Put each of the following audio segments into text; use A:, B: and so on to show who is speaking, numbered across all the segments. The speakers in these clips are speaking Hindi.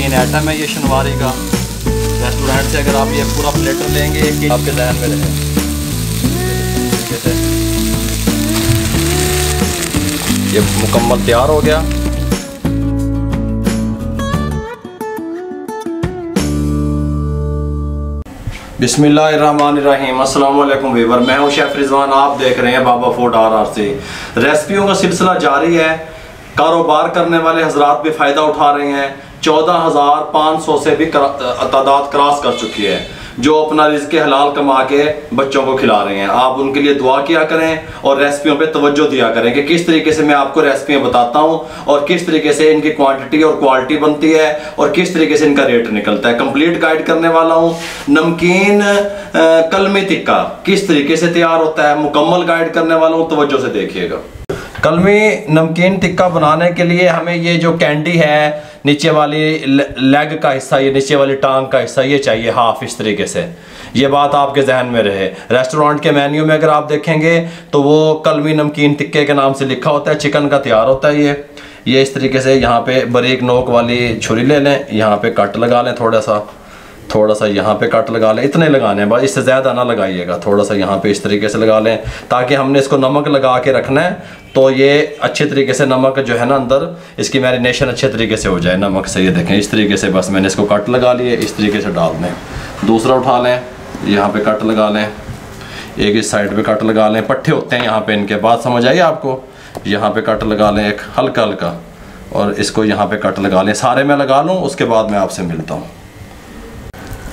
A: नमकीन आइटम है ये शनवारी का। रेस्टोरेंट से अगर आप ये पूरा प्लेटर लेंगे कि आपके जहन में रहे। ये मुकम्मल तैयार हो गया। बिस्मिल्लाहिर्रहमानिर्रहीम। अस्सलाम वालेकुम वीवर, मैं हूं शेफ रिजवान। आप देख रहे हैं बाबा फूड RRC। रेसिपियों का सिलसिला जारी है। कारोबार करने वाले हजरात भी फ़ायदा उठा रहे हैं। 14,500 से भी तादाद क्रॉस कर चुकी है, जो अपना रिज़्क़ हलाल कमा के बच्चों को खिला रहे हैं। आप उनके लिए दुआ किया करें और रेसिपियों पे तवज्जो दिया करें कि किस तरीके से मैं आपको रेसिपियाँ बताता हूँ और किस तरीके से इनकी क्वांटिटी और क्वालिटी बनती है और किस तरीके से इनका रेट निकलता है। कंप्लीट गाइड करने वाला हूँ। नमकीन कलमी टिक्का किस तरीके से तैयार होता है, मुकम्मल गाइड करने वाला हूँ, तवज्जो से देखिएगा। कलमी नमकीन टिक्का बनाने के लिए हमें ये जो कैंडी है, नीचे वाली लेग का हिस्सा, ये नीचे वाली टांग का हिस्सा, ये चाहिए हाफ। इस तरीके से ये बात आपके जहन में रहे। रेस्टोरेंट के मेन्यू में अगर आप देखेंगे तो वो कलमी नमकीन टिक्के के नाम से लिखा होता है। चिकन का तैयार होता है ये इस तरीके से। यहाँ पे बारीक नोक वाली छुरी ले लें, यहाँ पे कट लगा लें, थोड़ा सा यहाँ पे कट लगा लें। इतने लगाने हैं बस, इससे ज़्यादा ना लगाइएगा। थोड़ा सा यहाँ पे इस तरीके से लगा लें, ताकि हमने इसको नमक लगा के रखना है तो ये अच्छे तरीके से नमक जो है ना अंदर इसकी मैरिनेशन अच्छे तरीके से हो जाए नमक से। ये देखें इस तरीके से, बस मैंने इसको कट लगा लिए, इस तरीके से डाल दें। दूसरा उठा लें, यहाँ पे कट लगा लें, एक इस साइड पे कट लगा लें। पट्टे होते हैं यहाँ पे इनके, बात समझ आई आपको। यहाँ पे कट लगा लें एक हल्का हल्का, और इसको यहाँ पे कट लगा लें। सारे मैं लगा लूँ, उसके बाद मैं आपसे मिलता हूँ।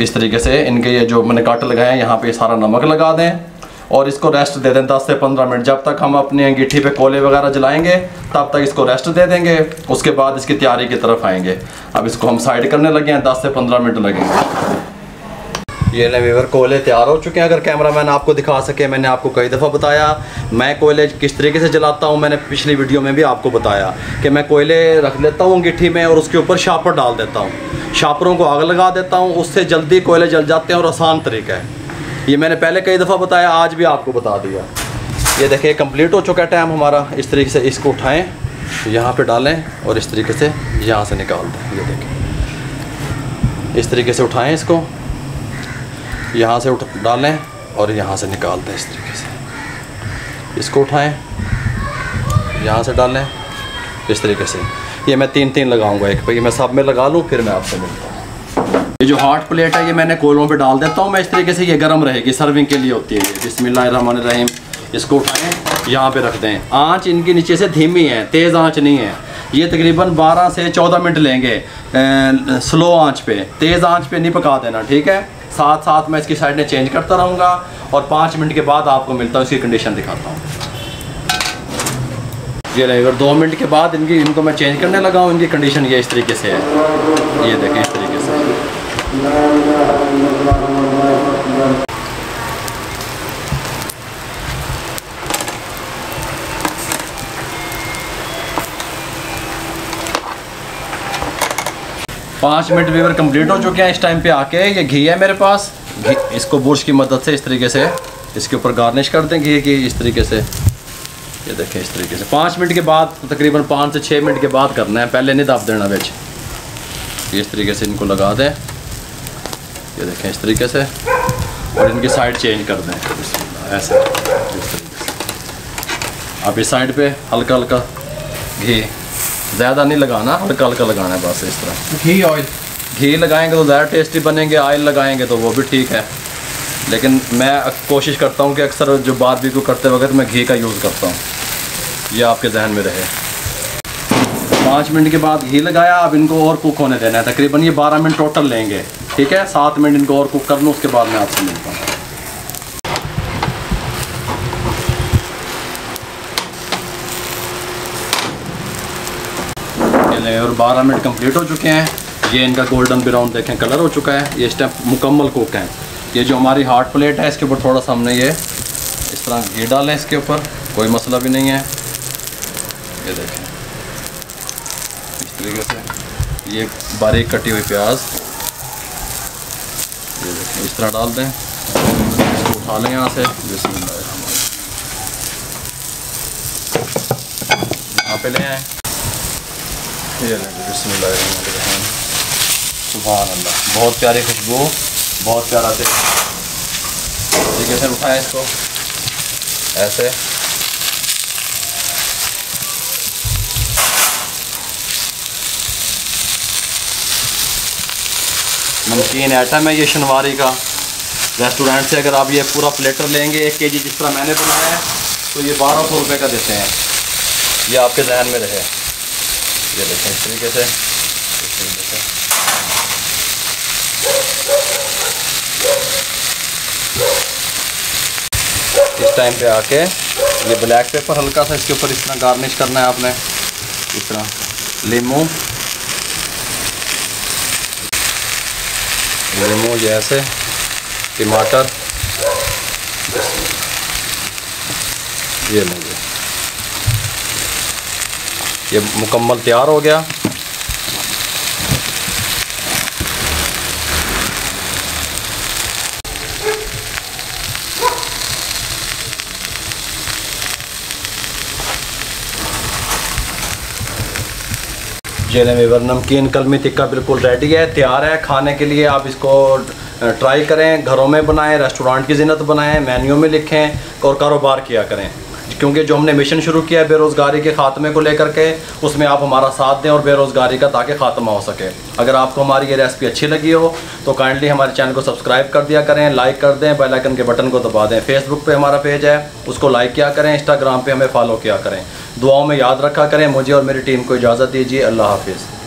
A: इस तरीके से इनके ये जो मैंने कट लगाए हैं यहाँ पे सारा नमक लगा दें और इसको रेस्ट दे दें 10 से 15 मिनट। जब तक हम अपनी अंगीठी पे कोले वगैरह जलाएंगे तब तक इसको रेस्ट दे देंगे। उसके बाद इसकी तैयारी की तरफ आएंगे। अब इसको हम साइड करने लगे हैं, 10 से 15 मिनट लगेंगे। ये ले व्यूअर, कोयले तैयार हो चुके हैं। अगर कैमरामैन आपको दिखा सके, मैंने आपको कई दफ़ा बताया मैं कोयले किस तरीके से जलाता हूँ। मैंने पिछली वीडियो में भी आपको बताया कि मैं कोयले रख लेता हूँ अंगीठी में और उसके ऊपर शापर डाल देता हूँ, शापरों को आग लगा देता हूँ, उससे जल्दी कोयले जल जाते हैं और आसान तरीका है। ये मैंने पहले कई दफ़ा बताया, आज भी आपको बता दिया। ये देखिए कंप्लीट हो चुका है टाइम हमारा। इस तरीके से इसको उठाएँ, यहाँ पर डालें और इस तरीके से यहाँ से निकाल दें। ये देखें इस तरीके से उठाएँ, इसको यहाँ से डालें और यहाँ से निकाल दें। इस तरीके से इसको उठाएं, यहाँ से डालें, इस तरीके से। ये मैं 3-3 लगाऊंगा, एक पे मैं सब में लगा लूँ, फिर मैं आपसे मिलता हूँ। ये जो हॉट प्लेट है ये मैंने कोयलों पे डाल देता हूँ मैं इस तरीके से। ये गर्म रहेगी, सर्विंग के लिए होती है ये। बिस्मिल्लाहिर्रहमानिर्रहीम। इसको उठाएँ, यहाँ पर रख दें। आँच इनकी नीचे से धीमी है, तेज़ आँच नहीं है। ये तकरीबन 12 से 14 मिनट लेंगे स्लो आँच पे। तेज़ आँच पे नहीं पका देना, ठीक है। साथ साथ मैं इसकी साइड में चेंज करता रहूँगा और 5 मिनट के बाद आपको मिलता हूँ, इसकी कंडीशन दिखाता हूँ। ये रहेगा 2 मिनट के बाद इनको मैं चेंज करने लगा हूँ। इनकी कंडीशन ये इस तरीके से है, ये देखें इस तरीके से। 5 मिनट व्यूअर कंप्लीट हो चुके हैं। इस टाइम पे आके ये घी है मेरे पास, घी इसको बुर्श की मदद से इस तरीके से इसके ऊपर गार्निश कर दें घी की, इस तरीके से। ये देखें इस तरीके से 5 मिनट के बाद, तकरीबन 5 से 6 मिनट के बाद करना है, पहले नहीं दब देना बिच। इस तरीके से इनको लगा दें, ये देखें इस तरीके से, और इनकी साइड चेंज कर दें ऐसे, इस तरीके से। अब इस साइड पे हल्का हल्का घी, ज़्यादा नहीं लगाना, हल्का हल्का लगाना है बस इस तरह। घी लगाएंगे तो ज़्यादा टेस्टी बनेंगे, ऑयल लगाएंगे तो वो भी ठीक है, लेकिन मैं कोशिश करता हूँ कि अक्सर जो बारबेक्यू करते वक्त मैं घी का यूज़ करता हूँ। ये आपके जहन में रहे। 5 मिनट के बाद घी लगाया। अब इनको और कुक होने देना है, तकरीबन ये 12 मिनट टोटल लेंगे, ठीक है। 7 मिनट इनको और कुक कर लूँ, उसके बाद मैं आपसे मिलता हूँ। और 12 मिनट कंप्लीट हो चुके हैं। ये इनका गोल्डन ब्राउन देखें कलर हो चुका है। ये इस टाइम मुकम्मल कुक है। ये जो हमारी हॉट प्लेट है इसके ऊपर थोड़ा सा हमने ये इस तरह घी डालें, इसके ऊपर कोई मसला भी नहीं है। ये देखें इस तरीके से, ये बारीक कटी हुई प्याज, ये देखें इस तरह डाल दें। इसको उठा लें यहाँ से, यहाँ पे ले आएँ। ये बिस्मिल्लाहिर्रहमानिर्रहीम। सुभान अल्लाह, बहुत प्यारी खुशबू, बहुत प्यारा से। तरीके से उठाएं इसको ऐसे। नमकीन आइटम है ये शनवारी का। रेस्टोरेंट से अगर आप ये पूरा प्लेटर लेंगे 1 kg जिस तरह मैंने बनाया है तो ये 1200 रुपये का देते हैं। ये आपके जहन में रहे। ये देखें इस तरीके से, इस टाइम पे आके ये ब्लैक पेपर हल्का सा इसके ऊपर इस तरह गार्निश करना है आपने। इस तरह लीमू जैसे, टमाटर, ये लीजिए, ये मुकम्मल तैयार हो गया। जेले में नमकीन कलमी टिक्का बिल्कुल रेडी है, तैयार है खाने के लिए। आप इसको ट्राई करें, घरों में बनाएं, रेस्टोरेंट की ज़िन्नत बनाएं, मेन्यू में लिखें और कारोबार किया करें। क्योंकि जो हमने मिशन शुरू किया है बेरोज़गारी के ख़ात्मे को लेकर के, उसमें आप हमारा साथ दें और बेरोज़गारी का ताकि ख़ात्मा हो सके। अगर आपको हमारी ये रेसिपी अच्छी लगी हो तो काइंडली हमारे चैनल को सब्सक्राइब कर दिया करें, लाइक कर दें, बेल आइकन के बटन को दबा दें। फेसबुक पे हमारा पेज है, उसको लाइक किया करें, इंस्टाग्राम पे हमें फॉलो किया करें। दुआओं में याद रखा करें। मुझे और मेरी टीम को इजाज़त दीजिए। अल्लाह हाफिज़।